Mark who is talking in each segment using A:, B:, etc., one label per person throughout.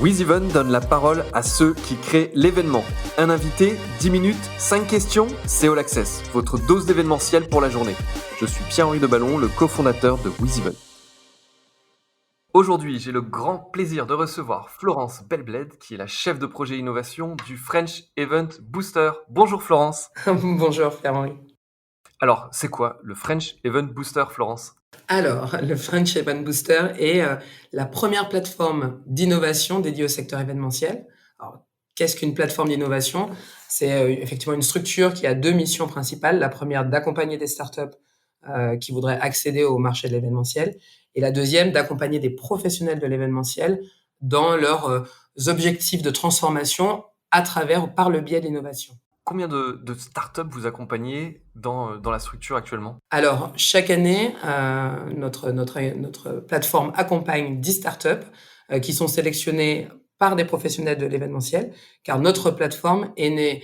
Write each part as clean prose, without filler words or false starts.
A: WizEven donne la parole à ceux qui créent l'événement. Un invité, 10 minutes, 5 questions, c'est All Access, votre dose d'événementiel pour la journée. Je suis Pierre-Henri Deballon, le cofondateur de WizEven. Aujourd'hui, j'ai le grand plaisir de recevoir Florence Belbled, qui est la chef de projet innovation du French Event Booster. Bonjour Florence.
B: Bonjour Pierre-Henri.
A: Alors, c'est quoi le French Event Booster, Florence ?
B: Alors, le French Event Booster est la première plateforme d'innovation dédiée au secteur événementiel. Alors, qu'est-ce qu'une plateforme d'innovation ? C'est effectivement une structure qui a deux missions principales. La première, d'accompagner des startups qui voudraient accéder au marché de l'événementiel. Et la deuxième, d'accompagner des professionnels de l'événementiel dans leurs objectifs de transformation par le biais de l'innovation.
A: Combien de startups vous accompagnez dans la structure actuellement ?
B: Alors, chaque année, notre plateforme accompagne 10 startups qui sont sélectionnées par des professionnels de l'événementiel, car notre plateforme est née,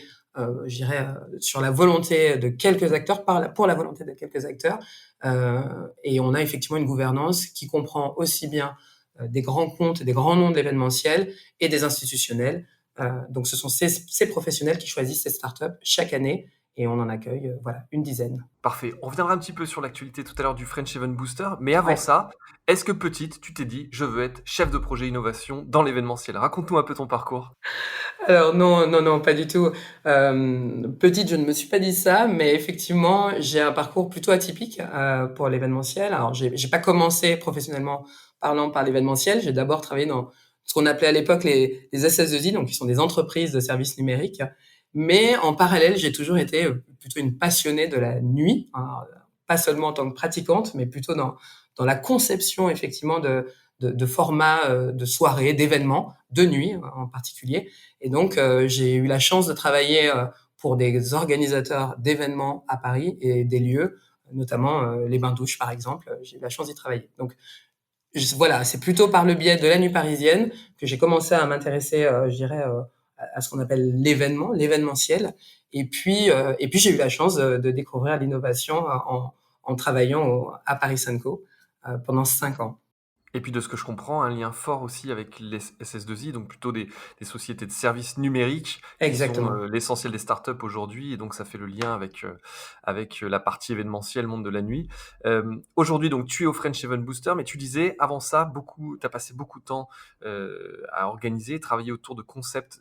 B: sur la volonté de quelques acteurs, pour la volonté de quelques acteurs, et on a effectivement une gouvernance qui comprend aussi bien des grands comptes, des grands noms de l'événementiel et des institutionnels. Donc, ce sont ces professionnels qui choisissent ces startups chaque année. Et on en accueille, une dizaine.
A: Parfait. On reviendra un petit peu sur l'actualité tout à l'heure du French Event Booster. Mais avant
B: Ouais.
A: ça, est-ce que petite, tu t'es dit, je veux être chef de projet innovation dans l'événementiel ? Raconte-nous un peu ton parcours.
B: Alors non, pas du tout. Petite, je ne me suis pas dit ça, mais effectivement, j'ai un parcours plutôt atypique pour l'événementiel. Alors, j'ai pas commencé professionnellement parlant par l'événementiel. J'ai d'abord travaillé dans ce qu'on appelait à l'époque les SS2I, donc qui sont des entreprises de services numériques. Mais en parallèle, j'ai toujours été plutôt une passionnée de la nuit. Alors, pas seulement en tant que pratiquante, mais plutôt dans la conception effectivement de formats de soirées, d'événements, de nuit en particulier. Et donc, j'ai eu la chance de travailler pour des organisateurs d'événements à Paris et des lieux, notamment les bains-douches, par exemple. J'ai eu la chance d'y travailler. Donc, voilà, c'est plutôt par le biais de la nuit parisienne que j'ai commencé à m'intéresser, à ce qu'on appelle l'événementiel. Et puis j'ai eu la chance de découvrir l'innovation en travaillant à Paris Sunco pendant 5 ans.
A: Et puis de ce que je comprends, un lien fort aussi avec les SS2I, donc plutôt des sociétés de services numériques qui sont
B: Exactement.
A: l'essentiel des startups aujourd'hui. Et donc ça fait le lien avec la partie événementielle, monde de la nuit. Aujourd'hui, donc tu es au French Event Booster, mais tu disais avant ça, tu as passé beaucoup de temps à organiser, travailler autour de concepts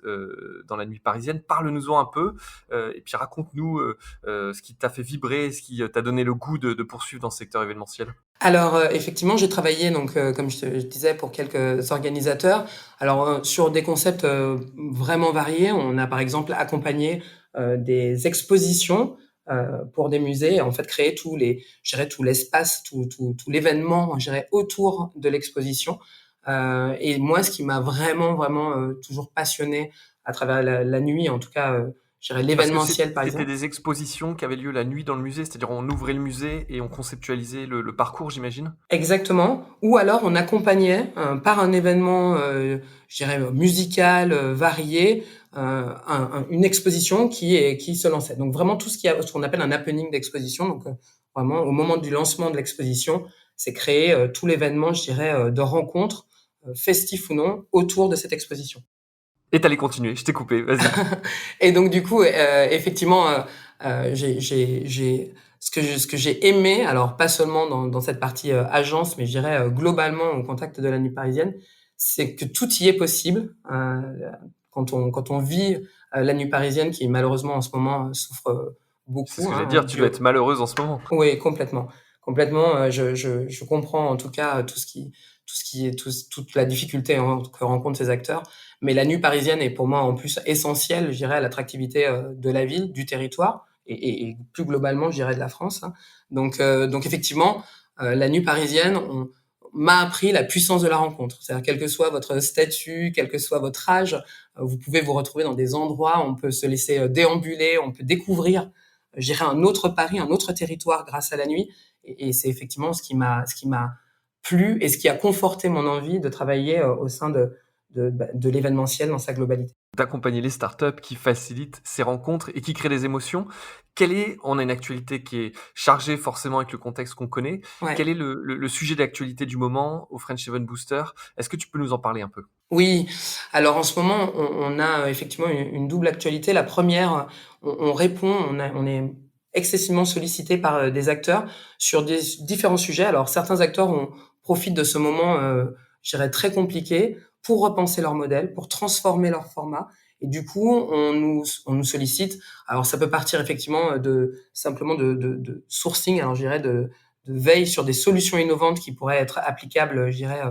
A: dans la nuit parisienne. Parle-nous-en un peu et puis raconte-nous ce qui t'a fait vibrer, ce qui t'a donné le goût de poursuivre dans ce secteur événementiel.
B: Alors, effectivement, j'ai travaillé donc, comme je disais, pour quelques organisateurs. Alors, sur des concepts, vraiment variés. On a, par exemple, accompagné, des expositions, pour des musées et en fait créé tout l'espace, tout l'événement, je dirais, autour de l'exposition. Et moi, ce qui m'a vraiment, toujours passionné à travers la nuit, en tout cas, je dirais
A: Parce que
B: l'événementiel, par
A: c'était
B: exemple.
A: des expositions qui avaient lieu la nuit dans le musée, c'est-à-dire on ouvrait le musée et on conceptualisait le parcours, j'imagine?
B: Exactement. Ou alors on accompagnait par un événement, je dirais musical, varié, une exposition qui se lançait. Donc vraiment tout ce qu'on appelle un happening d'exposition. Donc vraiment au moment du lancement de l'exposition, c'est créer tout l'événement, je dirais, de rencontres, festif ou non, autour de cette exposition.
A: Et tu allais continuer, je t'ai coupé, vas-y.
B: Et donc du coup, effectivement, j'ai ce que j'ai aimé, alors pas seulement dans cette partie agence, mais je dirais globalement au contact de la nuit parisienne, c'est que tout y est possible quand on vit la nuit parisienne qui malheureusement en ce moment souffre
A: C'est ce
B: beaucoup.
A: que j'allais dire, tu dois être malheureuse en ce moment.
B: Oui, complètement. Complètement, je comprends en tout cas toute la difficulté que rencontrent ces acteurs. Mais la nuit parisienne est pour moi en plus essentielle, je dirais, à l'attractivité de la ville, du territoire et plus globalement, je dirais, de la France, hein. Donc effectivement, la nuit parisienne, m'a appris la puissance de la rencontre. C'est-à-dire, quel que soit votre statut, quel que soit votre âge, vous pouvez vous retrouver dans des endroits où on peut se laisser déambuler, on peut découvrir je dirais un autre Paris, un autre territoire grâce à la nuit. Et c'est effectivement ce qui m'a plu et ce qui a conforté mon envie de travailler au sein de l'événementiel dans sa globalité.
A: D'accompagner les startups qui facilitent ces rencontres et qui créent des émotions. On a une actualité qui est chargée forcément avec le contexte qu'on connaît.
B: Ouais.
A: Quel est le sujet d'actualité du moment au French Event Booster ? Est-ce que tu peux nous en parler un peu ?
B: Oui, alors en ce moment, on a effectivement une double actualité. La première, on répond, on est excessivement sollicité par des acteurs sur des différents sujets. Alors certains acteurs profitent de ce moment, je dirais, très compliqué pour repenser leur modèle, pour transformer leur format. Et du coup, on nous sollicite. Alors ça peut partir effectivement simplement de sourcing, alors je dirais de veille sur des solutions innovantes qui pourraient être applicables, je dirais,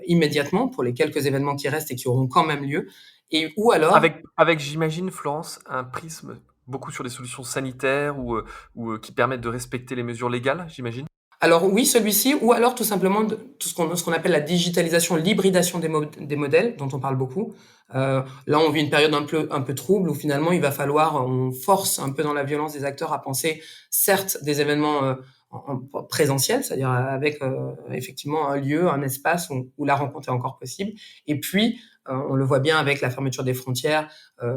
B: immédiatement pour les quelques événements qui restent et qui auront quand même lieu. Et ou alors,
A: Avec j'imagine, Florence, un prisme beaucoup sur les solutions sanitaires ou qui permettent de respecter les mesures légales, j'imagine?
B: alors oui, celui-ci, ou alors tout simplement tout ce qu'on appelle la digitalisation, l'hybridation des modèles, dont on parle beaucoup. Là, on vit une période un peu trouble où finalement il va falloir, on force un peu dans la violence des acteurs à penser, certes, des événements en présentiel, c'est-à-dire avec effectivement un lieu, un espace où la rencontre est encore possible. Et puis, on le voit bien avec la fermeture des frontières,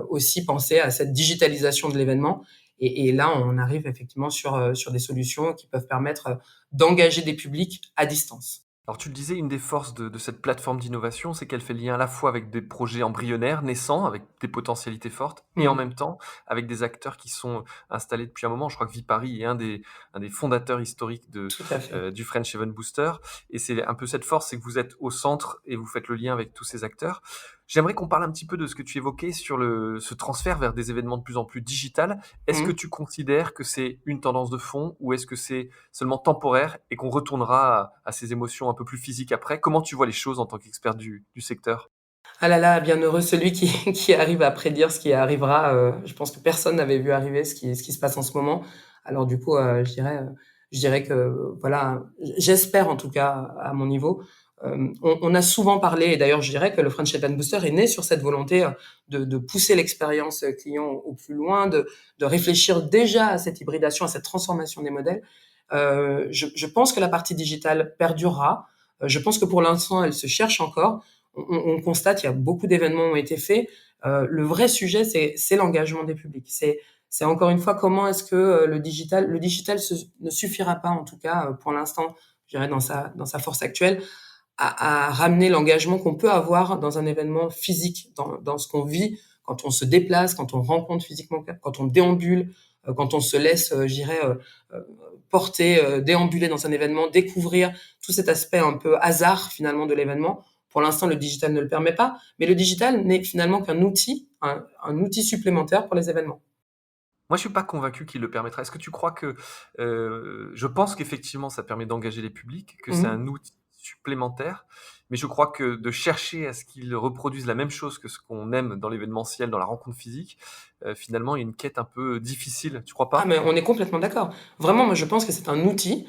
B: aussi penser à cette digitalisation de l'événement. Et là, on arrive effectivement sur des solutions qui peuvent permettre d'engager des publics à distance.
A: Alors tu le disais, une des forces de cette plateforme d'innovation, c'est qu'elle fait le lien à la fois avec des projets embryonnaires, naissants, avec des potentialités fortes, et en
B: Mmh.
A: même temps avec des acteurs qui sont installés depuis un moment. Je crois que Viparis est un des fondateurs historiques
B: Tout à fait.
A: du French Even Booster, et c'est un peu cette force, c'est que vous êtes au centre et vous faites le lien avec tous ces acteurs. J'aimerais qu'on parle un petit peu de ce que tu évoquais sur ce transfert vers des événements de plus en plus digital. Est-ce que
B: Mmh.
A: tu considères que c'est une tendance de fond ou est-ce que c'est seulement temporaire et qu'on retournera à ces émotions un peu plus physiques après? Comment tu vois les choses en tant qu'expert du secteur?
B: Ah là là, bienheureux celui qui qui arrive à prédire ce qui arrivera, je pense que personne n'avait vu arriver ce qui se passe en ce moment. Alors du coup, je dirais que voilà, j'espère en tout cas à mon niveau. On a souvent parlé et d'ailleurs je dirais que le French Event Booster est né sur cette volonté, de pousser l'expérience, client au plus loin, de réfléchir déjà à cette hybridation, à cette transformation des modèles. Je pense que la partie digitale perdurera. Je pense que pour l'instant, elle se cherche encore. On constate, il y a beaucoup d'événements ont été faits. Le vrai sujet, c'est l'engagement des publics. C'est encore une fois comment est-ce que le digital ne suffira pas, en tout cas pour l'instant, je dirais dans sa force actuelle, à ramener l'engagement qu'on peut avoir dans un événement physique, dans ce qu'on vit, quand on se déplace, quand on rencontre physiquement, quand on déambule, quand on se laisse, je dirais, euh, porter, déambuler dans un événement, découvrir tout cet aspect un peu hasard finalement de l'événement. Pour l'instant, le digital ne le permet pas, mais le digital n'est finalement qu'un outil, un outil supplémentaire pour les événements.
A: Moi, je suis pas convaincu qu'il le permettra. Est-ce que tu crois que, je pense qu'effectivement ça permet d'engager les publics, que c'est
B: Mmh.
A: un outil supplémentaire, mais je crois que de chercher à ce qu'ils reproduisent la même chose que ce qu'on aime dans l'événementiel, dans la rencontre physique, finalement il y a une quête un peu difficile, tu crois
B: Ah, mais
A: pas?
B: on est complètement d'accord. Vraiment, moi, je pense que c'est un outil,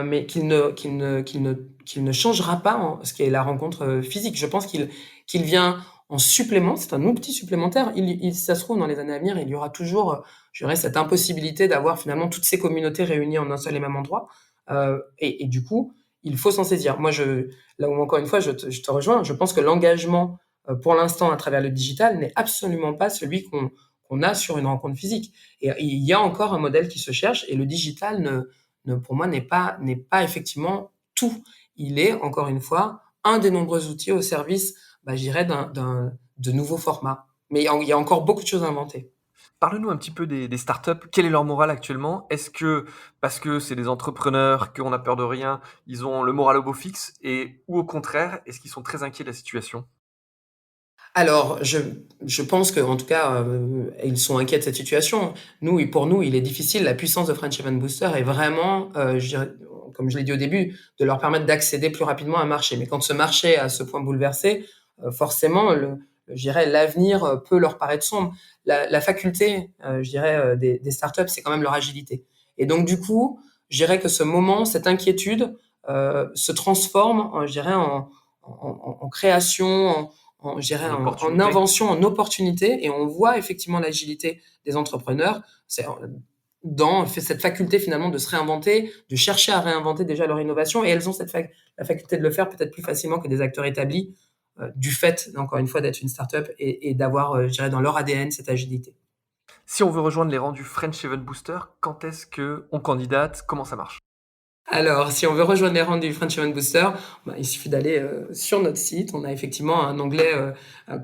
B: mais qu'il ne changera pas en ce qui est la rencontre physique. Je pense qu'il vient en supplément. C'est un outil supplémentaire. Si ça se trouve, dans les années à venir, il y aura toujours, je dirais, cette impossibilité d'avoir finalement toutes ces communautés réunies en un seul et même endroit. Et du coup, il faut s'en saisir. Là où encore une fois, je te rejoins, je pense que l'engagement, pour l'instant, à travers le digital, n'est absolument pas celui qu'on a sur une rencontre physique. Et il y a encore un modèle qui se cherche et le digital pour moi, n'est pas effectivement tout. Il est, encore une fois, un des nombreux outils au service, bah, je dirais, de nouveaux formats. Mais il y a encore beaucoup de choses à inventer.
A: Parle-nous un petit peu des startups. Quel est leur moral actuellement? Est-ce que, parce que c'est des entrepreneurs, qu'on a peur de rien, ils ont le moral au beau fixe ou au contraire, est-ce qu'ils sont très inquiets de la situation?
B: Alors, je pense qu'en tout cas, ils sont inquiets de cette situation. Pour nous, il est difficile. La puissance de French Event Booster est vraiment, je dirais, comme je l'ai dit au début, de leur permettre d'accéder plus rapidement à un marché. Mais quand ce marché est à ce point bouleversé, forcément, je dirais, l'avenir peut leur paraître sombre. La faculté, je dirais, des startups, c'est quand même leur agilité. Et donc, du coup, je dirais que ce moment, cette inquiétude, se transforme, je dirais, en création, je dirais
A: En
B: en
A: opportunité?
B: invention, en opportunité, et on voit effectivement l'agilité des entrepreneurs. C'est dans cette faculté finalement de se réinventer, de chercher à réinventer déjà leur innovation, et elles ont la faculté de le faire peut-être plus facilement que des acteurs établis, du fait, encore une fois, d'être une start-up et d'avoir, je dirais, dans leur ADN cette agilité.
A: Si on veut rejoindre les rangs du French Event Booster, quand est-ce qu'on candidate? Comment ça marche?
B: Alors, si on veut rejoindre les rangs du French Event Booster, il suffit d'aller sur notre site. On a effectivement un onglet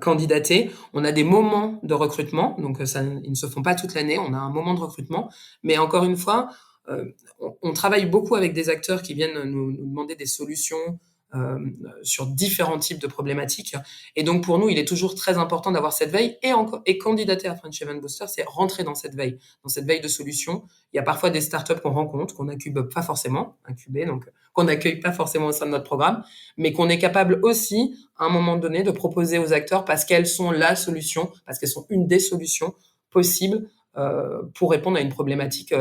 B: candidater. On a des moments de recrutement, donc ils ne se font pas toute l'année. On a un moment de recrutement, mais encore une fois, on travaille beaucoup avec des acteurs qui viennent nous demander des solutions sur différents types de problématiques. Et donc, pour nous, il est toujours très important d'avoir cette veille et candidater à French Event Booster, c'est rentrer dans cette veille de solutions. Il y a parfois des startups qu'on rencontre, qu'on incube pas forcément, donc qu'on n'accueille pas forcément au sein de notre programme, mais qu'on est capable aussi, à un moment donné, de proposer aux acteurs parce qu'elles sont la solution, parce qu'elles sont une des solutions possibles pour répondre à une problématique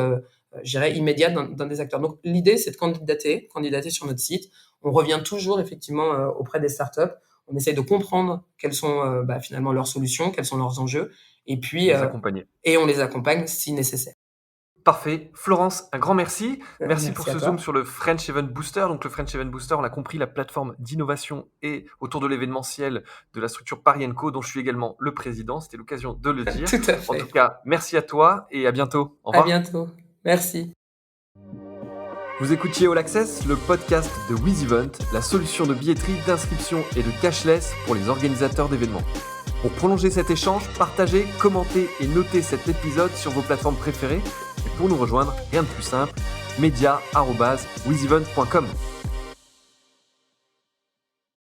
B: je dirais, immédiate d'un des acteurs. Donc, l'idée, c'est de candidater sur notre site. On revient toujours, effectivement, auprès des startups. On essaye de comprendre quelles sont finalement leurs solutions, quels sont leurs enjeux, et puis
A: Les accompagner.
B: et on les accompagne si nécessaire.
A: Parfait. Florence, un grand merci. Merci pour
B: à
A: ce
B: toi.
A: zoom sur le French Event Booster. Donc, le French Event Booster, on l'a compris, la plateforme d'innovation et autour de l'événementiel de la structure Paris & Co, dont je suis également le président. C'était l'occasion de le dire.
B: Tout à
A: En
B: fait.
A: tout cas, merci à toi et à bientôt. Au
B: À
A: revoir.
B: bientôt. Merci.
A: Vous écoutiez All Access, le podcast de WizEvent, la solution de billetterie, d'inscription et de cashless pour les organisateurs d'événements. Pour prolonger cet échange, partagez, commentez et notez cet épisode sur vos plateformes préférées. Et pour nous rejoindre, rien de plus simple, media@wizevent.com.